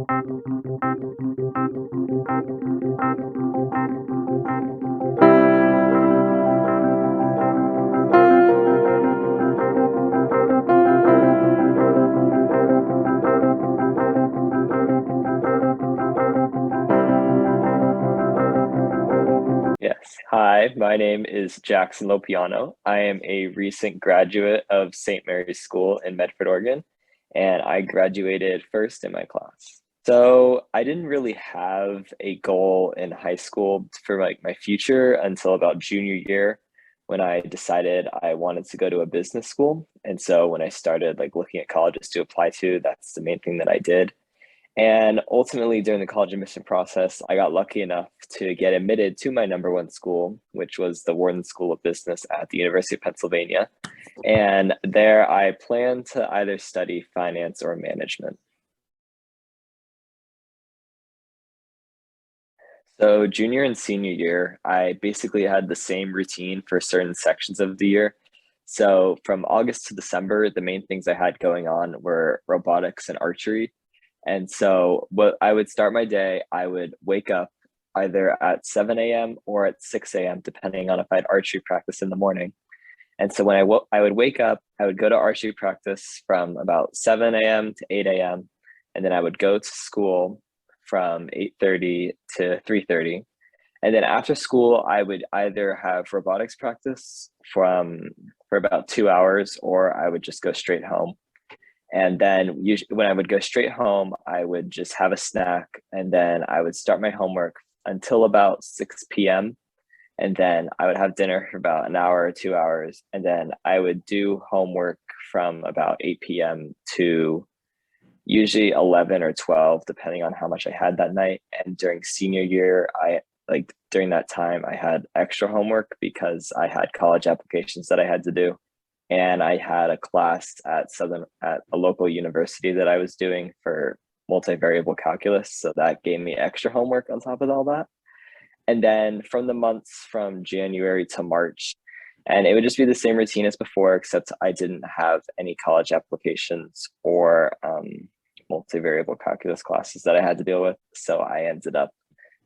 Yes. Hi, my name is Jackson Lopiano. I am a recent graduate of St. Mary's School in Medford, Oregon, and I graduated first in my class. So I didn't really have a goal in high school for like my future until about junior year when I decided I wanted to go to a business school. And so when I started like looking at colleges to apply to, that's the main thing that I did. And ultimately, during the college admission process, I got lucky enough to get admitted to my number one school, which was the Wharton School of Business at the University of Pennsylvania. And there I planned to either study finance or management. So junior and senior year, I basically had the same routine for certain sections of the year. So from August to December, the main things I had going on were robotics and archery. And so what I would start my day, I would wake up either at 7 a.m. or at 6 a.m., depending on if I had archery practice in the morning. And so when I would wake up, I would go to archery practice from about 7 a.m. to 8 a.m. And then I would go to school from 8:30 to 3:30. And then after school, I would either have robotics practice for about 2 hours, or I would just go straight home. And then usually when I would go straight home, I would just have a snack, and then I would start my homework until about 6 p.m. And then I would have dinner for about an hour or 2 hours. And then I would do homework from about 8 p.m. to usually 11 or 12, depending on how much I had that night. And during senior year, during that time, I had extra homework because I had college applications that I had to do. And I had a class at a local university that I was doing for multivariable calculus. So that gave me extra homework on top of all that. And then from the months from January to March, and it would just be the same routine as before, except I didn't have any college applications or multivariable calculus classes that I had to deal with. So I ended up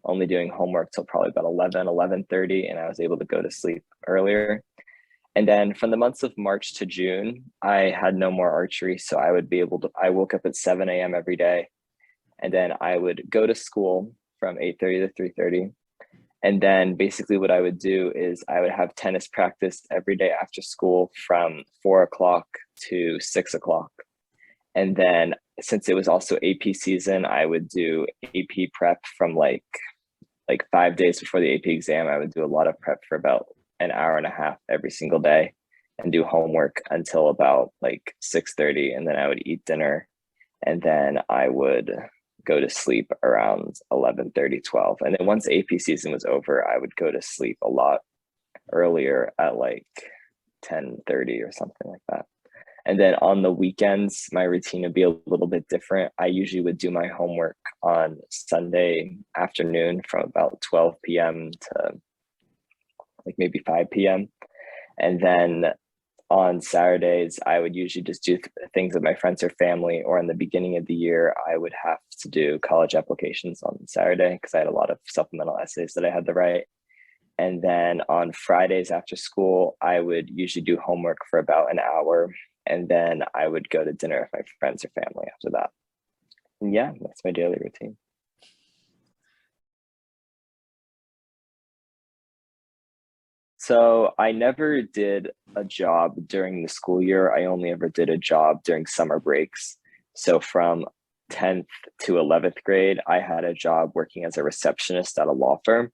only doing homework till probably about 11:30, and I was able to go to sleep earlier. And then from the months of March to June, I had no more archery. So I woke up at 7 a.m. every day. And then I would go to school from 8:30 to 3:30. And then basically what I would do is I would have tennis practice every day after school from 4 o'clock to 6 o'clock. And then since it was also AP season, I would do AP prep from like 5 days before the AP exam. I would do a lot of prep for about an hour and a half every single day and do homework until about like 6:30. And then I would eat dinner, and then I would go to sleep around 11:30, 12. And then once AP season was over, I would go to sleep a lot earlier at like 10:30 or something like that. And then on the weekends, my routine would be a little bit different. I usually would do my homework on Sunday afternoon from about 12 p.m. to like maybe 5 p.m. And then on Saturdays, I would usually just do things with my friends or family, or in the beginning of the year, I would have to do college applications on Saturday because I had a lot of supplemental essays that I had to write. And then on Fridays after school, I would usually do homework for about an hour, and then I would go to dinner with my friends or family after that. And yeah, that's my daily routine. So I never did a job during the school year. I only ever did a job during summer breaks. So from 10th to 11th grade, I had a job working as a receptionist at a law firm.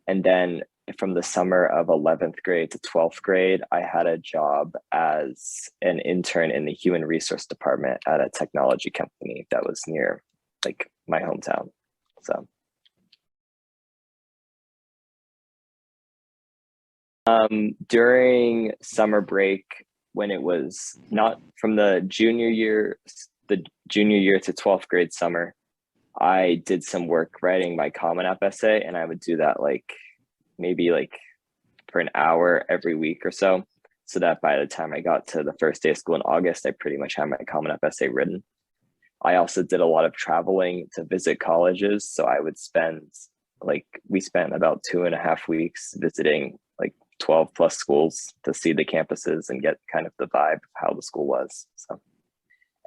And then from the summer of 11th grade to 12th grade, I had a job as an intern in the human resource department at a technology company that was near like my hometown. So during summer break, when it was not from the junior year to 12th grade summer, I did some work writing my Common App essay, and I would do that maybe for an hour every week or so that by the time I got to the first day of school in August, I pretty much had my Common App essay written. I also did a lot of traveling to visit colleges. So I would we spent about 2.5 weeks visiting like 12 plus schools to see the campuses and get kind of the vibe of how the school was. So,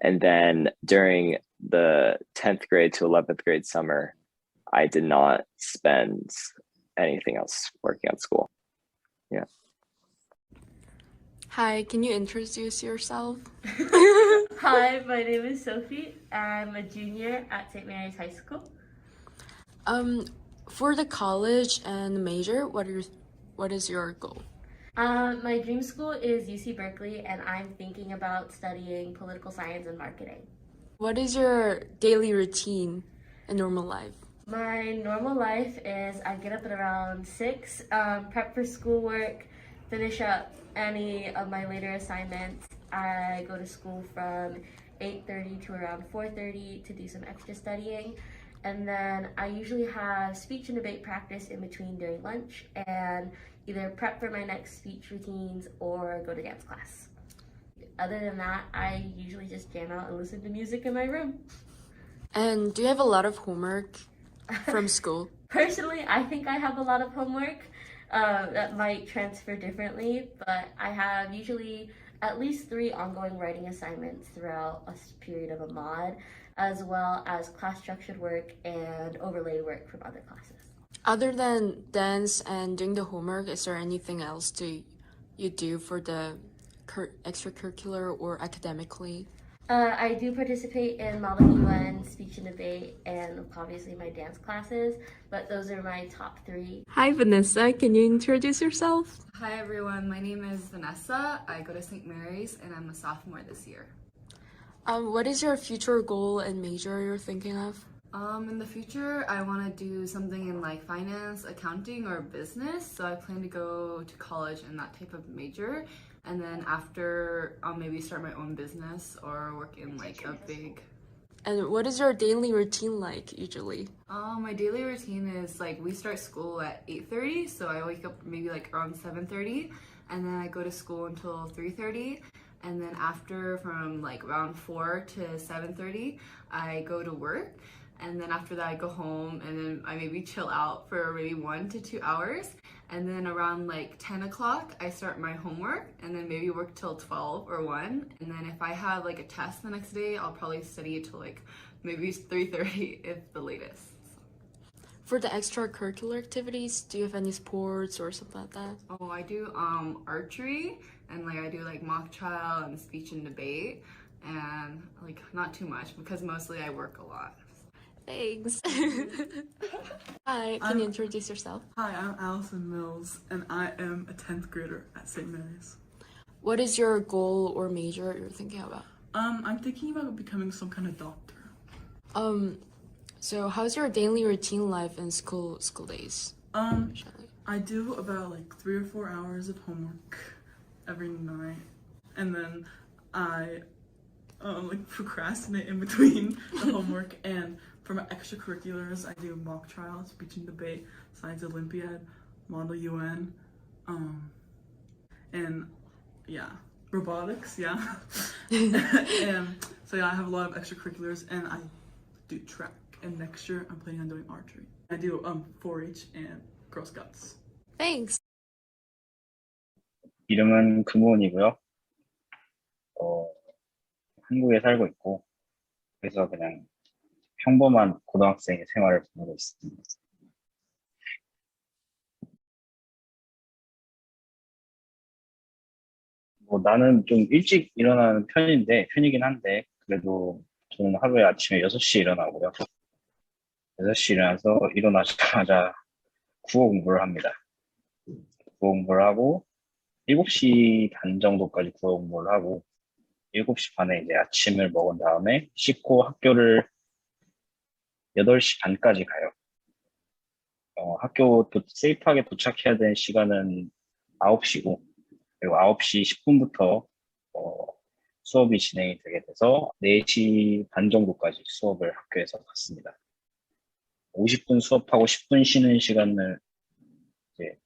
and then during the 10th grade to 11th grade summer, I did not spend anything else working at school. Yeah. Hi, can you introduce yourself? Hi, my name is Sophie. I'm a junior at St. Mary's High School. For the college and major, what is your goal? My dream school is UC Berkeley, and I'm thinking about studying political science and marketing. What is your daily routine in normal life? My normal life is I get up at around 6, prep for schoolwork, finish up any of my later assignments. I go to school from 8:30 to around 4:30 to do some extra studying. And then I usually have speech and debate practice in between during lunch and either prep for my next speech routines or go to dance class. Other than that, I usually just jam out and listen to music in my room. And do you have a lot of homework from school? Personally, I think I have a lot of homework. That might transfer differently, but I have usually at least 3 ongoing writing assignments throughout a period of a mod, as well as class structured work and overlay work from other classes. Other than dance and doing the homework, is there anything else you do for the extracurricular or academically? I do participate in Model UN, speech and debate, and obviously my dance classes, but those are my top 3. Hi, Vanessa. Can you introduce yourself? Hi everyone, my name is Vanessa. I go to St. Mary's and I'm a sophomore this year. What is your future goal and major you're thinking of? In the future, I want to do something in like finance, accounting, or business. So I plan to go to college in that type of major. And then after, I'll maybe start my own business or work in like a big... And what is your daily routine like usually? My daily routine is like we start school at 8:30, so I wake up maybe like around 7:30, and then I go to school until 3:30, and then after from like around 4 to 7:30, I go to work, and then after that I go home, and then I maybe chill out for maybe 1 to 2 hours, and then around like 10 o'clock I start my homework, and then maybe work till 12 or 1, and then if I have like a test the next day, I'll probably study till like maybe 3:30 if the latest. For the extracurricular activities, do you have any sports or something like that? Oh, I do archery, and like I do like mock trial and speech and debate, and like not too much because mostly I work a lot. Thanks. Hi, can you introduce yourself? Hi, I'm Allison Mills, and I am a 10th grader at St. Mary's. What is your goal or major you're thinking about? I'm thinking about becoming some kind of doctor. So how's your daily routine life in school days? I do about like 3 or 4 hours of homework every night, and then I like procrastinate in between the homework. And for my extracurriculars, I do mock trial, speech and debate, science Olympiad, Model UN, and yeah, robotics, yeah. And so yeah, I have a lot of extracurriculars, and I do track. And next year, I'm planning on doing archery. I do 4-H and Girl Scouts. Thanks. 이름은 금호원이고요. 한국에 살고 있고, 그래서 그냥 평범한 고등학생의 생활을 보내고 있습니다. 나는 좀 일찍 일어나는 편이긴 한데, 그래도 저는 하루에 아침에 6시에 일어나고요. 6시에 일어나서 일어나자마자 국어 공부를 합니다. 국어 공부를 하고 7시 반 정도까지 국어 공부를 하고 7시 반에 이제 아침을 먹은 다음에 씻고 학교를 8시 반까지 가요. 학교 세이프하게 도착해야 되는 시간은 9시고, 그리고 9시 10분부터 수업이 진행이 되게 돼서 4시 반 정도까지 수업을 학교에서 받습니다. 50분 수업하고 10분 쉬는 시간을 이제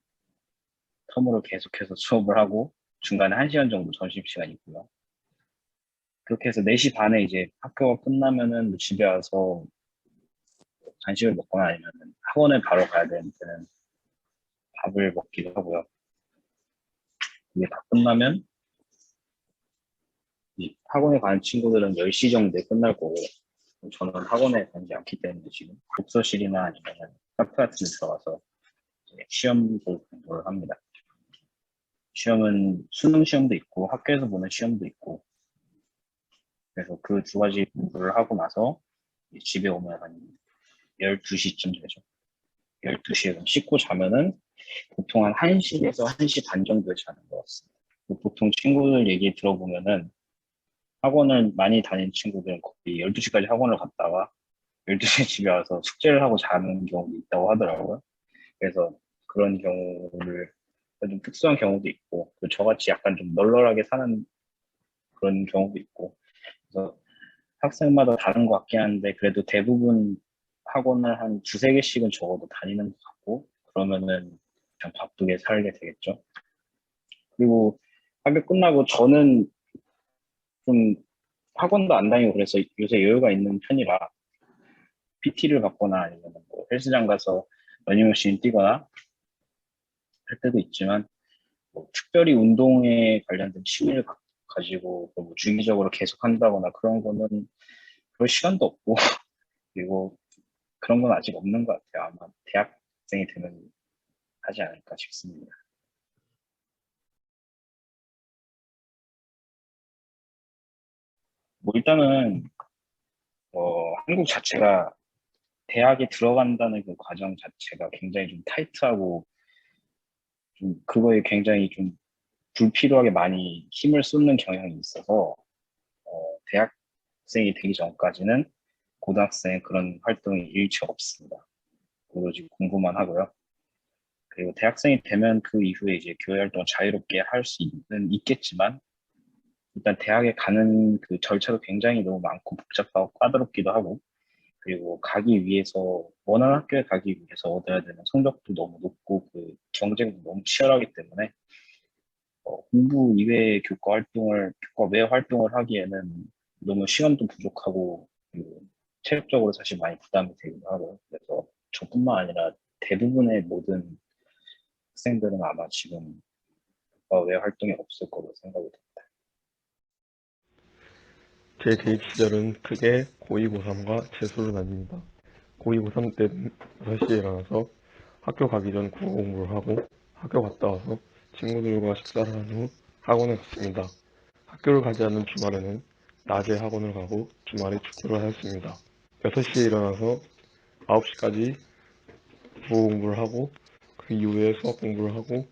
텀으로 계속해서 수업을 하고 중간에 1시간 정도 점심시간이 있고요. 그렇게 해서 4시 반에 이제 학교가 끝나면은 뭐 집에 와서 간식을 먹거나 아니면 학원에 바로 가야 되는 때는 밥을 먹기도 하고요. 이게 다 끝나면 이 학원에 가는 친구들은 10시 정도에 끝날 거고, 저는 학원에 가지 않기 때문에 지금 독서실이나 아니면 카페 같은 데 들어가서 시험 공부를 합니다. 시험은 수능 시험도 있고 학교에서 보는 시험도 있고, 그래서 그 두 가지 공부를 하고 나서 집에 오면 한 12시쯤 되죠. 12시에 씻고 자면은 보통 한 1시에서 1시 반 정도에 자는 것 같습니다. 보통 친구들 얘기 들어보면은 학원을 많이 다니는 친구들은 거의 12시까지 학원을 갔다가 12시에 집에 와서 숙제를 하고 자는 경우도 있다고 하더라고요. 그래서 그런 경우를 좀 특수한 경우도 있고, 저같이 약간 좀 널널하게 사는 그런 경우도 있고, 그래서 학생마다 다른 것 같긴 한데, 그래도 대부분 학원을 한 2-3개씩은 적어도 다니는 것 같고, 그러면은 좀 바쁘게 살게 되겠죠. 그리고 학교 끝나고 저는 좀 학원도 안 다니고 그래서 요새 여유가 있는 편이라 PT를 받거나 아니면 뭐 헬스장 가서 러닝머신 뛰거나 할 때도 있지만, 뭐 특별히 운동에 관련된 취미를 가지고 뭐 주기적으로 계속 한다거나 그런 거는 그럴 시간도 없고 그리고 그런 건 아직 없는 것 같아요. 아마 대학생이 되면 하지 않을까 싶습니다. 뭐 일단은 한국 자체가 대학에 들어간다는 그 과정 자체가 굉장히 좀 타이트하고 좀 그거에 굉장히 좀 불필요하게 많이 힘을 쏟는 경향이 있어서 대학생이 되기 전까지는 고등학생 그런 활동이 일체 없습니다. 오로지 공부만 하고요. 그리고 대학생이 되면 그 이후에 이제 교회 활동을 자유롭게 할 수 있겠지만, 일단 대학에 가는 그 절차도 굉장히 너무 많고 복잡하고 까다롭기도 하고, 그리고 가기 위해서 원하는 학교에 가기 위해서 얻어야 되는 성적도 너무 높고 그 경쟁도 너무 치열하기 때문에 공부 이외의 교과 외 활동을 하기에는 너무 시간도 부족하고, 그리고 체력적으로 사실 많이 부담이 되기도 하고요. 그래서 저뿐만 아니라 대부분의 모든 학생들은 아마 지금 교과 외 활동이 없을 거로 생각이 됩니다. 제 대입 시절은 크게 고2, 고3과 재수로 나뉩니다. 고2, 고3 때는 6시에 일어나서 학교 가기 전 국어 공부를 하고, 학교 갔다 와서 친구들과 식사를 한 후 학원에 갔습니다. 학교를 가지 않는 주말에는 낮에 학원을 가고 주말에 축구를 하였습니다. 6시에 일어나서 9시까지 국어 공부를 하고, 그 이후에 수학 공부를 하고,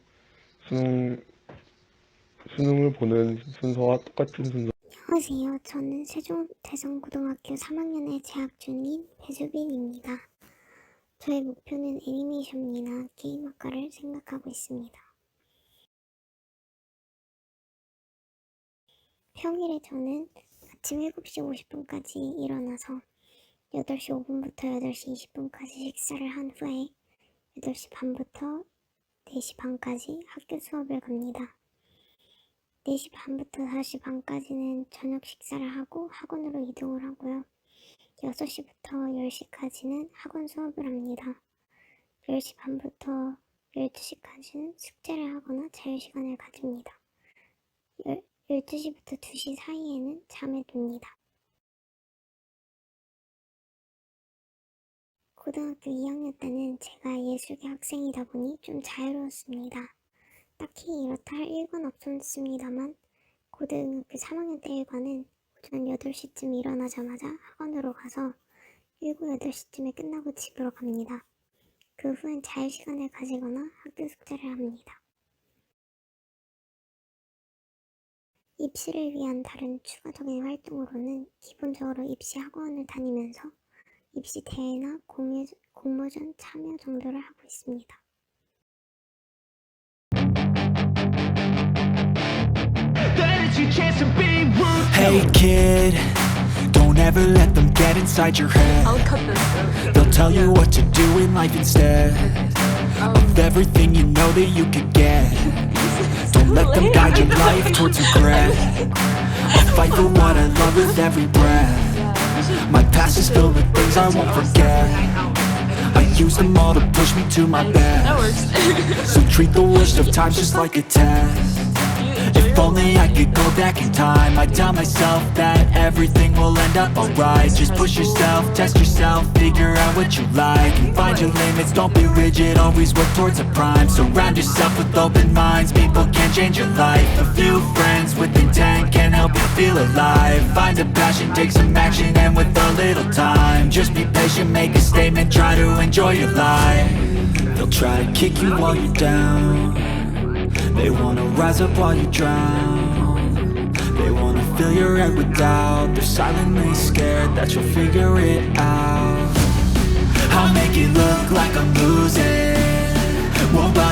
수능을 보는 순서와 똑같은 순서. 안녕하세요. 저는 세종대성고등학교 3학년에 재학 중인 배수빈입니다. 저의 목표는 애니메이션이나 게임학과를 생각하고 있습니다. 평일에 저는 아침 7시 50분까지 일어나서 8시 5분부터 8시 20분까지 식사를 한 후에 8시 반부터 4시 반까지 학교 수업을 갑니다. 4시 반부터 4시 반까지는 저녁 식사를 하고 학원으로 이동을 하고요. 6시부터 10시까지는 학원 수업을 합니다. 10시 반부터 12시까지는 숙제를 하거나 자유시간을 가집니다. 12시부터 2시 사이에는 잠에 듭니다. 고등학교 2학년 때는 제가 예술계 학생이다 보니 좀 자유로웠습니다. 딱히 이렇다 할 일과는 없었습니다만, 고등학교 3학년 때 일과는 오전 8시쯤 일어나자마자 학원으로 가서 7, 8시쯤에 끝나고 집으로 갑니다. 그 후엔 자유시간을 가지거나 학교 숙제를 합니다. 입시를 위한 다른 추가적인 활동으로는 기본적으로 입시 학원을 다니면서 입시 대회나 공모전 참여 정도를 하고 있습니다. Hey kid, don't ever let them get inside your head. I'll cut this out. They'll tell you what to do in life instead of everything you know that you could get. Don't let them guide your life towards regret. I'll fight for what I love with every breath. My past is filled with things I won't forget. I use them all to push me to my best. So treat the worst of times just like a test. If only I could go back in time, I'd tell myself that everything will end up alright. Just push yourself, test yourself, figure out what you like, and find your limits, don't be rigid, always work towards a prime. Surround yourself with open minds, people can change your life. A few friends with intent can help you feel alive. Find a passion, take some action, and with a little time, just be patient, make a statement, try to enjoy your life. They'll try to kick you while you're down. They wanna rise up while you drown. They wanna fill your head with doubt. They're silently scared that you'll figure it out. I'll make it look like I'm losing. Won't bother